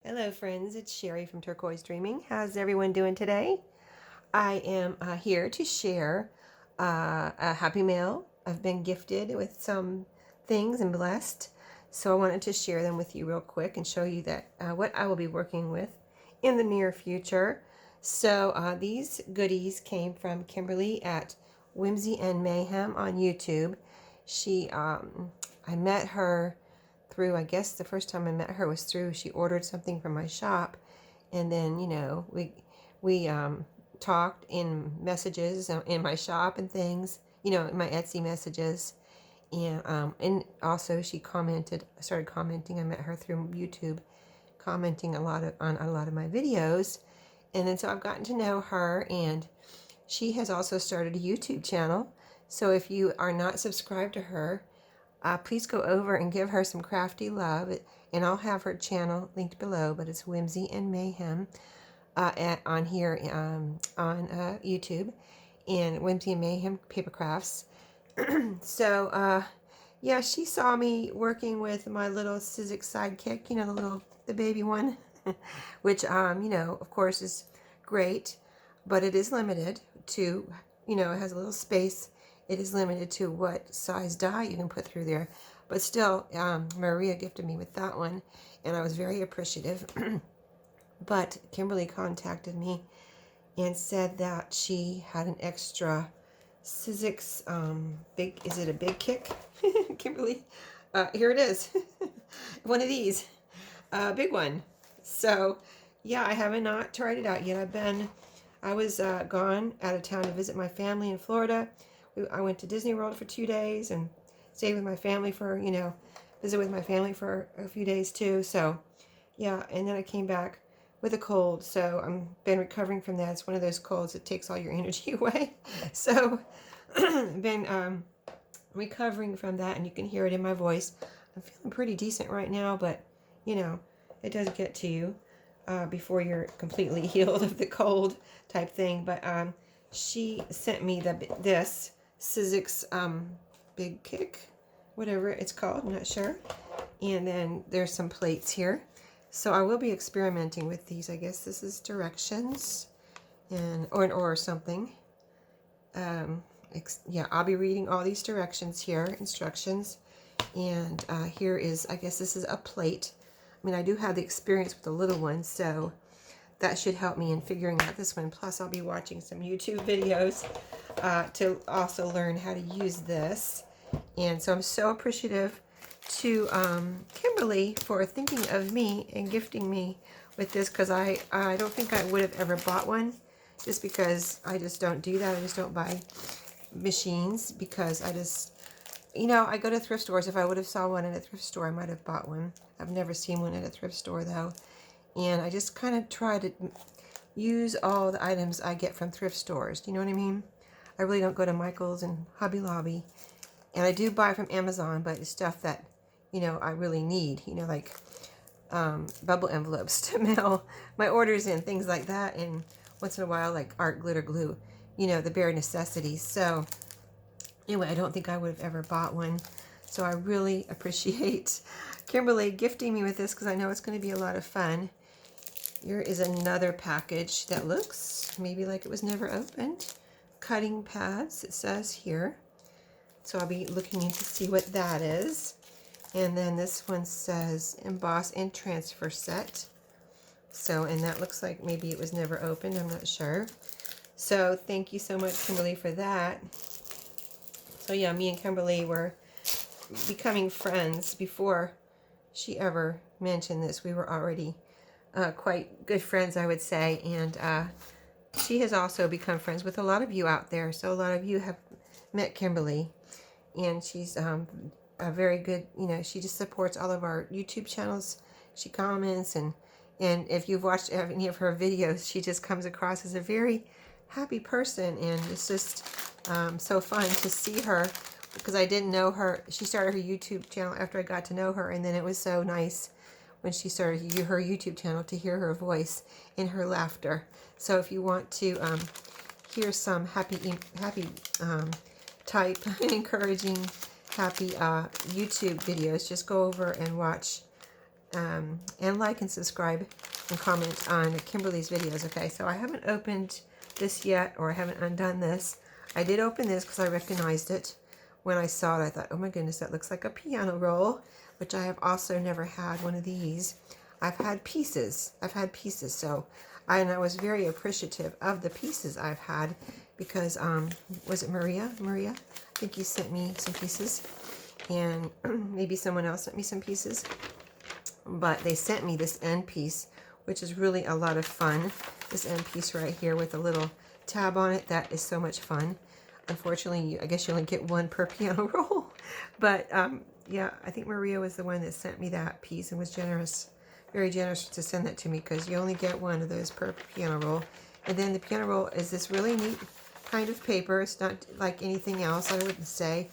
Hello friends, it's Sherry from Turquoise Dreaming. How's everyone doing today? I am here to share a happy mail. I've been gifted with some things and blessed, so I wanted to share them with you real quick and show you that what I will be working with in the near future. So these goodies came from Kimberly at Whimsy and Mayhem on YouTube. I met her through, I guess the first time I met her was through, she ordered something from my shop, and then, we talked in messages in my shop and things, in my Etsy messages, and also she started commenting. I met her through YouTube, commenting on a lot of my videos, and then so I've gotten to know her, and she has also started a YouTube channel. So if you are not subscribed to her, please go over and give her some crafty love, and I'll have her channel linked below, but it's Whimsy and Mayhem on here on YouTube, and Whimsy and Mayhem Papercrafts. So yeah, she saw me working with my little Sizzix sidekick, the baby one, which of course is great, but it is limited to, it has a little space. It is limited to what size die you can put through there. But still, Maria gifted me with that one, and I was very appreciative. But Kimberly contacted me and said that she had an extra Sizzix is it a big kick? Kimberly, here it is. One of these, big one. So yeah, I have not tried it out yet. I was gone out of town to visit my family in Florida. I went to Disney World for 2 days and stayed with my family visit with my family for a few days too. So yeah, and then I came back with a cold. So I've been recovering from that. It's one of those colds that takes all your energy away. So I've been recovering from that, and you can hear it in my voice. I'm feeling pretty decent right now, but it does get to you before you're completely healed of the cold type thing. But she sent me this Sizzix big kick, whatever it's called, I'm not sure. And then there's some plates here. So I will be experimenting with these. I guess this is directions or something. Yeah, I'll be reading all these directions here, instructions. And here is, I guess this is a plate. I mean, I do have the experience with the little one, so that should help me in figuring out this one. Plus, I'll be watching some YouTube videos to also learn how to use this. And so I'm so appreciative to Kimberly for thinking of me and gifting me with this, because I don't think I would have ever bought one, just because I just don't do that. I just don't buy machines, because I just, I go to thrift stores. If I would have saw one at a thrift store, I might have bought one. I've never seen one at a thrift store, though. And I just kind of try to use all the items I get from thrift stores. Do you know what I mean? I really don't go to Michael's and Hobby Lobby. And I do buy from Amazon, but it's stuff that, I really need. Like bubble envelopes to mail my orders in, things like that. And once in a while, like art glitter glue, the bare necessities. So anyway, I don't think I would have ever bought one. So I really appreciate Kimberly gifting me with this, because I know it's going to be a lot of fun. Here is another package that looks maybe like it was never opened. Cutting pads, it says here. So I'll be looking in to see what that is. And then this one says emboss and transfer set. So, and that looks like maybe it was never opened. I'm not sure. So thank you so much, Kimberly, for that. So yeah, me and Kimberly were becoming friends before she ever mentioned this. We were already quite good friends, I would say. And she has also become friends with a lot of you out there. So a lot of you have met Kimberly. And she's a very good, she just supports all of our YouTube channels. She comments, and if you've watched any of her videos, she just comes across as a very happy person. And it's just so fun to see her, because I didn't know her. She started her YouTube channel after I got to know her, and then it was so nice when she started her YouTube channel to hear her voice and her laughter. So if you want to hear some happy type encouraging happy YouTube videos, just go over and watch and like and subscribe and comment on Kimberly's videos. Okay, so I haven't opened this yet, or I haven't undone this. I did open this because I recognized it when I saw it. I thought, oh my goodness, that looks like a piano roll, which I have also never had one of these. I've had pieces. So I was very appreciative of the pieces I've had because, was it Maria? I think you sent me some pieces, and maybe someone else sent me some pieces. But they sent me this end piece, which is really a lot of fun. This end piece right here with a little tab on it, that is so much fun. Unfortunately, I guess you only get one per piano roll. But yeah, I think Maria was the one that sent me that piece and was generous, very generous to send that to me, because you only get one of those per piano roll. And then the piano roll is this really neat kind of paper. It's not like anything else, I wouldn't say.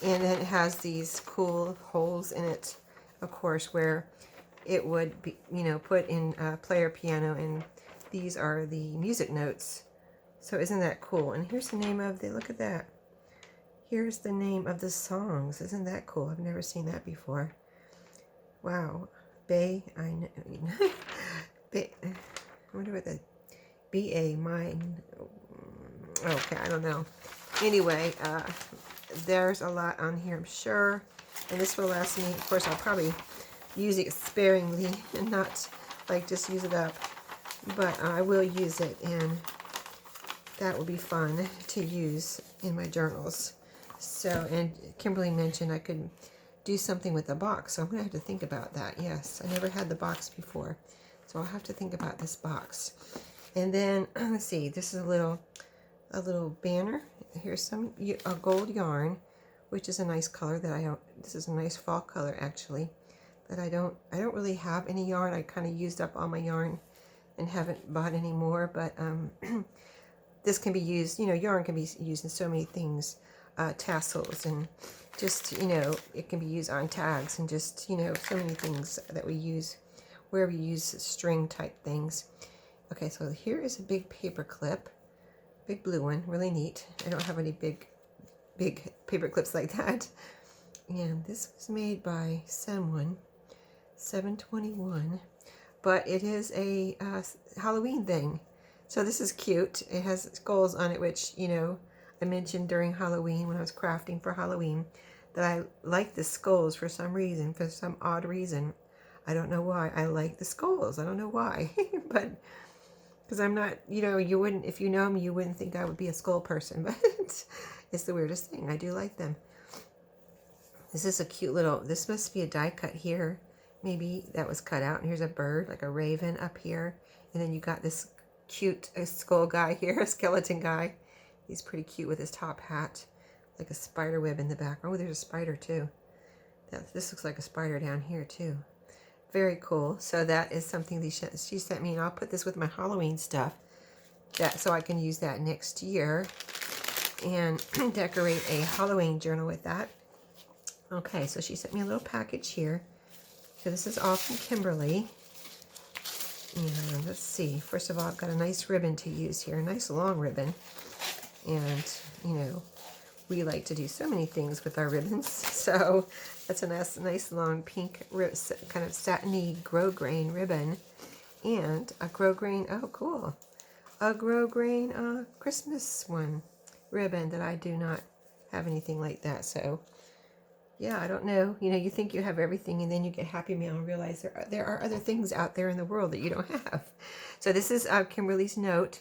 And then it has these cool holes in it, of course, where it would be, you know, put in a player piano, and these are the music notes. So isn't that cool? And here's the name of the, look at that. Here's the name of the songs. Isn't that cool? I've never seen that before. Wow. I wonder what the B-A, mine. Okay, I don't know. Anyway, there's a lot on here, I'm sure. And this will last me, of course, I'll probably use it sparingly and not like just use it up. But I will use it, and that will be fun to use in my journals. So, and Kimberly mentioned I could do something with the box, so I'm gonna have to think about that. Yes, I never had the box before, so I'll have to think about this box. And then let's see, this is a little banner. Here's a gold yarn, which is a nice color that I don't. This is a nice fall color actually. That I don't really have any yarn. I kind of used up all my yarn and haven't bought any more. But this can be used. You know, yarn can be used in so many things. Tassels, and just, you know, it can be used on tags, and just, you know, so many things that we use wherever you use string type things. Okay, so here is a big paper clip, big blue one, really neat. I don't have any big paper clips like that. And this was made by someone, 721, but it is a Halloween thing. So this is cute. It has skulls on it, which, you know, I mentioned during Halloween when I was crafting for Halloween that I like the skulls for some reason, for some odd reason. I don't know why. I like the skulls. I don't know why, but because I'm not, you know, you wouldn't, if you know me, you wouldn't think I would be a skull person, but it's the weirdest thing. I do like them. This is a cute little, this must be a die cut here. Maybe that was cut out. And here's a bird, like a raven up here. And then you got this cute skull guy here, a skeleton guy. He's pretty cute with his top hat, like a spider web in the back. Oh, there's a spider too. This looks like a spider down here too. Very cool. So that is something she sent me, and I'll put this with my Halloween stuff, so I can use that next year and decorate a Halloween journal with that. Okay, so she sent me a little package here. So this is all from Kimberly. And let's see. First of all, I've got a nice ribbon to use here, a nice long ribbon. And, you know, we like to do so many things with our ribbons. So that's a nice long pink, kind of satiny grosgrain ribbon. And a grosgrain, oh cool, a grosgrain Christmas one ribbon that I do not have anything like that. So yeah, I don't know. You know, you think you have everything, and then you get Happy Mail and realize there are other things out there in the world that you don't have. So this is Kimberly's note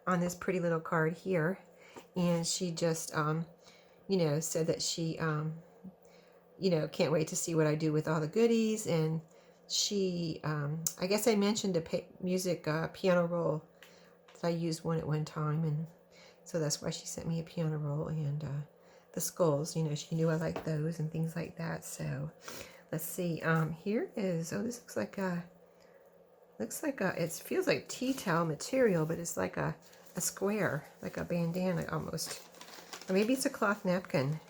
on this pretty little card here. And she just, you know, said that she, you know, can't wait to see what I do with all the goodies. And she, I guess I mentioned a piano roll that I used one at one time. And so that's why she sent me a piano roll, and the skulls, you know, she knew I liked those and things like that. So let's see, here is, oh, this looks like it feels like tea towel material, but it's like a square, like a bandana almost. Or maybe it's a cloth napkin.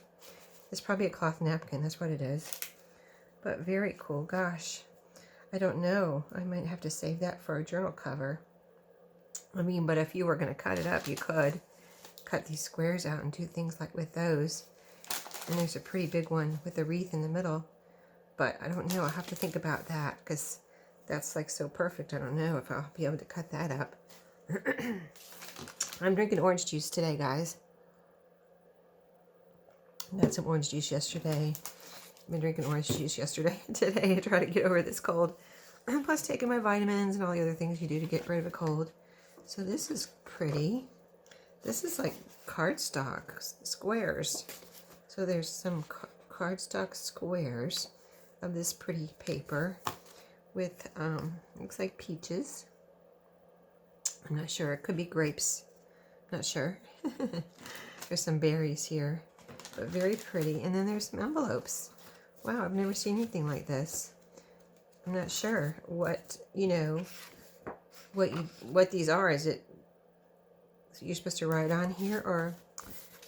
It's probably a cloth napkin, that's what it is. But very cool, gosh. I don't know, I might have to save that for a journal cover. I mean, but if you were gonna cut it up, you could cut these squares out and do things like with those. And there's a pretty big one with a wreath in the middle. But I don't know. I'll have to think about that because that's like so perfect. I don't know if I'll be able to cut that up. I'm drinking orange juice today, guys. I had some orange juice yesterday. I've been drinking orange juice yesterday and today to try to get over this cold. Plus taking my vitamins and all the other things you do to get rid of a cold. So this is pretty. This is like cardstock squares. So there's some cardstock squares of this pretty paper with, looks like peaches. I'm not sure. It could be grapes. Not sure. There's some berries here, but very pretty. And then there's some envelopes. Wow, I've never seen anything like this. I'm not sure what, you know, what these are. Is it you're supposed to write on here, or,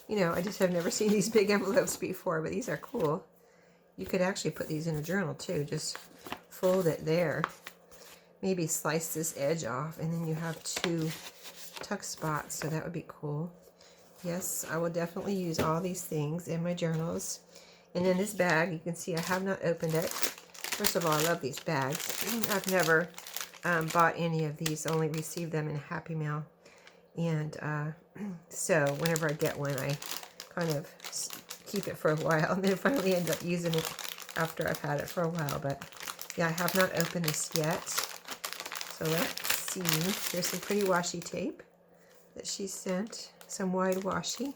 you know, I just have never seen these big envelopes before, but these are cool. You could actually put these in a journal too. Just fold it there. Maybe slice this edge off, and then you have 2 tuck spots, so that would be cool. Yes, I will definitely use all these things in my journals. And in this bag, you can see I have not opened it. First of all, I love these bags. I've never bought any of these, only received them in Happy Mail. And so whenever I get one, I kind of keep it for a while and then finally end up using it after I've had it for a while. But yeah, I have not opened this yet. So let's see. Here's some pretty washi tape that she sent. Some wide washi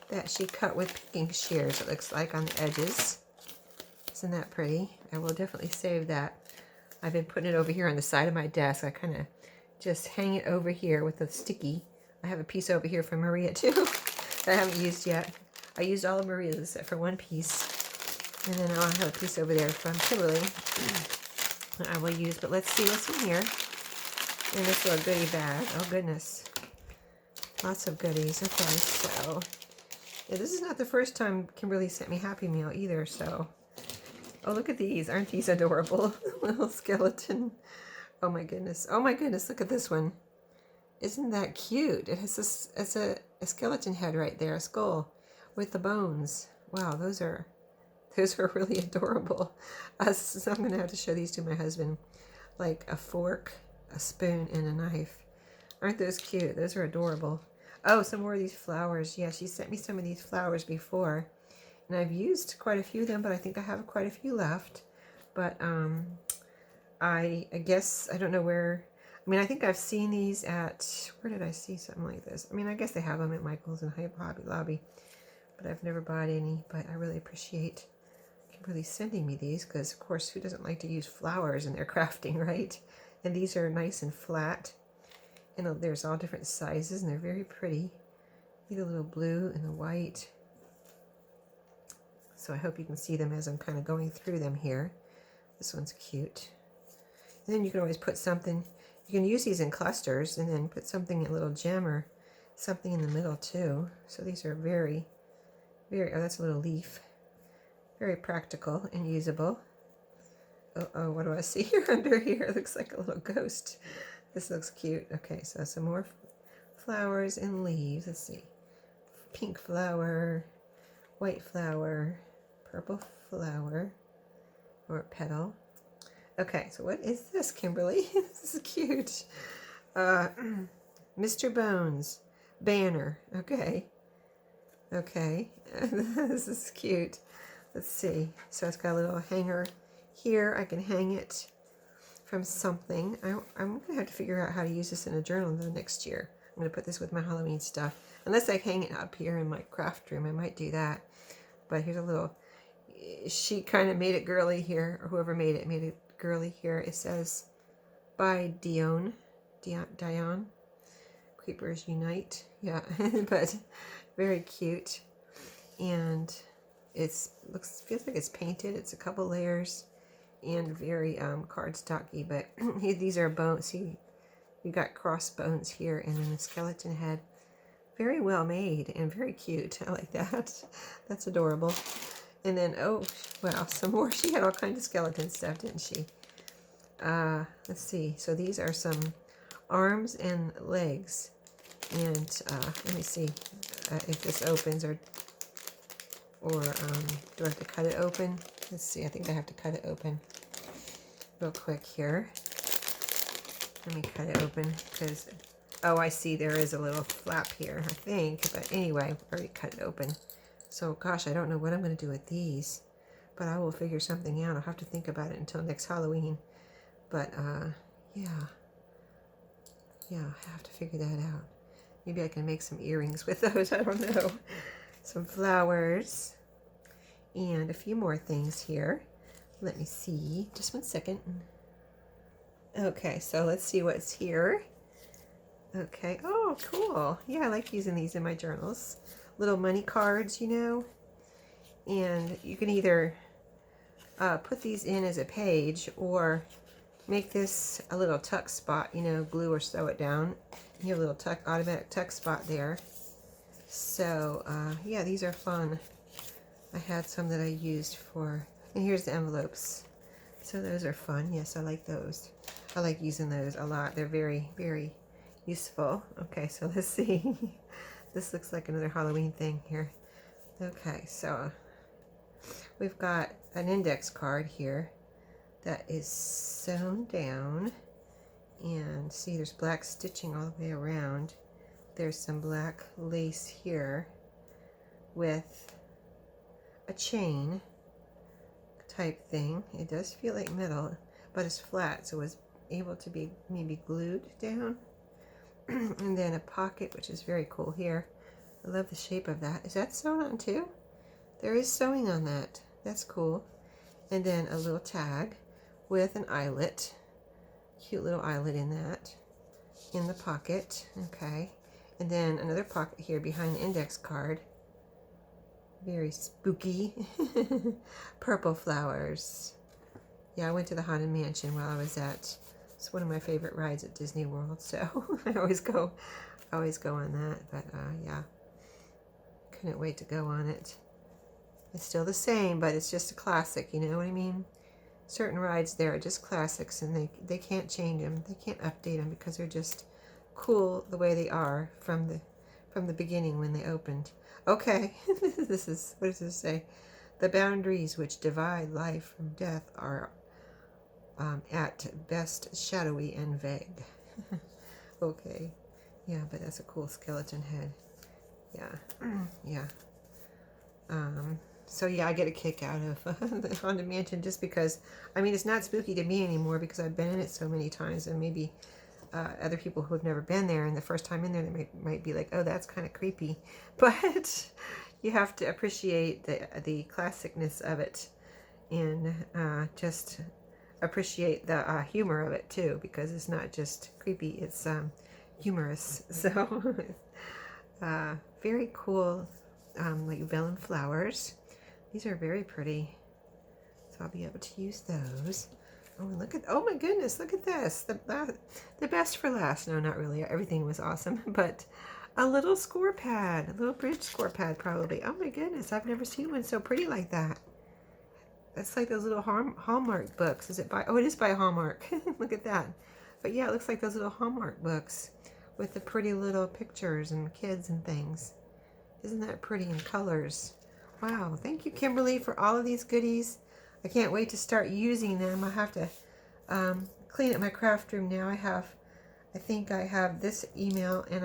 that she cut with picking shears, it looks like, on the edges. Isn't that pretty? I will definitely save that. I've been putting it over here on the side of my desk. I kind of just hang it over here with a sticky. I have a piece over here from Maria too that I haven't used yet. I used all of Maria's except for one piece. And then I'll have a piece over there from Kimberley that I will use. But let's see what's in here. In this little goodie bag. Oh goodness. Lots of goodies. Okay, so yeah, this is not the first time Kimberley sent me Happy Meal either, so. Oh, look at these. Aren't these adorable? Little skeleton. Oh my goodness. Oh my goodness, look at this one. Isn't that cute? It has a skeleton head right there, a skull with the bones. Wow, those are really adorable. So I'm going to have to show these to my husband. Like a fork, a spoon, and a knife. Aren't those cute? Those are adorable. Oh, some more of these flowers. Yeah, she sent me some of these flowers before. And I've used quite a few of them, but I think I have quite a few left. But I guess, I don't know where. I mean, I think I've seen these at, where did I see something like this? I mean, I guess they have them at Michael's and Hobby Lobby. But I've never bought any. But I really appreciate Kimberly sending me these. Because, of course, who doesn't like to use flowers in their crafting, right? And these are nice and flat. And there's all different sizes, and they're very pretty. See the little blue and the white. So I hope you can see them as I'm kind of going through them here. This one's cute. And then you can always put something, you can use these in clusters and then put something, a little gem or something in the middle too. So these are very, very, oh, that's a little leaf. Very practical and usable. Oh, what do I see here under here? It looks like a little ghost. This looks cute. Okay, so some more flowers and leaves. Let's see. Pink flower, white flower, purple flower, or petal. Okay, so what is this, Kimberly? This is cute. Mr. Bones banner. Okay. Okay. This is cute. Let's see. So it's got a little hanger here. I can hang it from something. I'm going to have to figure out how to use this in a journal though next year. I'm going to put this with my Halloween stuff. Unless I hang it up here in my craft room, I might do that. But here's a little, she kind of made it girly here, or whoever made it girly here. It says, by Dion. Creepers Unite. Yeah, but very cute. And feels like it's painted. It's a couple layers. And very cardstocky, but these are bones. See, you got crossbones here and then a skeleton head. Very well made and very cute. I like that. That's adorable. And then, oh, wow, some more. She had all kinds of skeleton stuff, didn't she? Let's see. So these are some arms and legs. And let me see if this opens or do I have to cut it open? Let's see, I think I have to cut it open real quick here. Let me cut it open because, oh, I see there is a little flap here, I think. But anyway, I already cut it open. So, gosh, I don't know what I'm going to do with these. But I will figure something out. I'll have to think about it until next Halloween. But, yeah. Yeah, I have to figure that out. Maybe I can make some earrings with those. I don't know. Some flowers. And a few more things here. Let me see. Just one second. Okay, so let's see what's here. Okay. Oh, cool. Yeah, I like using these in my journals. Little money cards, you know. And you can either put these in as a page or make this a little tuck spot, you know, glue or sew it down. You have a little tuck, automatic tuck spot there. So, yeah, these are fun. I had some that I used for, and here's the envelopes. So those are fun. Yes, I like those. I like using those a lot. They're very, very useful. Okay, so let's see. This looks like another Halloween thing here. Okay, so we've got an index card here that is sewn down. And see, there's black stitching all the way around. There's some black lace here with a chain type thing. It does feel like metal, but it's flat, so it's able to be maybe glued down. And then a pocket, which is very cool here. I love the shape of that. Is that sewn on too? There is sewing on that. That's cool. And then a little tag with an eyelet. Cute little eyelet in that. In the pocket. Okay. And then another pocket here behind the index card. Very spooky. Purple flowers. Yeah, I went to the Haunted Mansion while I was at, it's one of my favorite rides at Disney World, so I always go on that. But yeah, couldn't wait to go on it. It's still the same, but it's just a classic, you know what I mean? Certain rides there are just classics, and they can't change them. They can't update them because they're just cool the way they are from the beginning when they opened. Okay, this is, what does this say? The boundaries which divide life from death are at best shadowy and vague. Okay, yeah, but that's a cool skeleton head. Yeah, yeah. So yeah, I get a kick out of the Haunted Mansion just because, I mean, it's not spooky to me anymore because I've been in it so many times, and maybe other people who have never been there and the first time in there, they might be like, oh, that's kind of creepy. But you have to appreciate the classicness of it, and just appreciate the humor of it too, because it's not just creepy, it's humorous. So very cool, like vellum flowers. These are very pretty, so I'll be able to use those. Oh, and look at, oh my goodness, look at this. The best for last. No, not really. Everything was awesome. But a little score pad, a little bridge score pad probably. Oh my goodness, I've never seen one so pretty like that. That's like those little Hallmark books. Is it by, oh, it is by Hallmark. Look at that. But yeah, it looks like those little Hallmark books with the pretty little pictures and kids and things. Isn't that pretty in colors? Wow, thank you, Kimberly, for all of these goodies. I can't wait to start using them. I have to clean up my craft room now. I think I have this email, and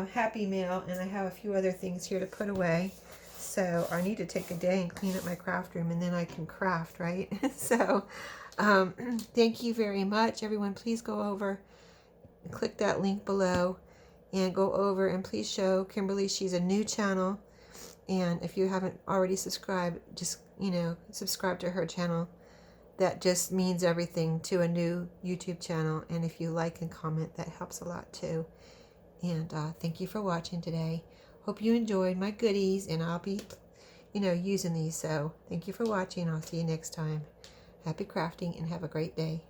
Happy Mail, and I have a few other things here to put away. So I need to take a day and clean up my craft room, and then I can craft, right? So thank you very much, everyone. Please go over and click that link below and go over and please show Kimberly. She's a new channel. And if you haven't already subscribed, just, you know, subscribe to her channel. That just means everything to a new YouTube channel. And if you like and comment, that helps a lot too. And thank you for watching today. Hope you enjoyed my goodies, and I'll be, you know, using these. So thank you for watching. I'll see you next time. Happy crafting and have a great day.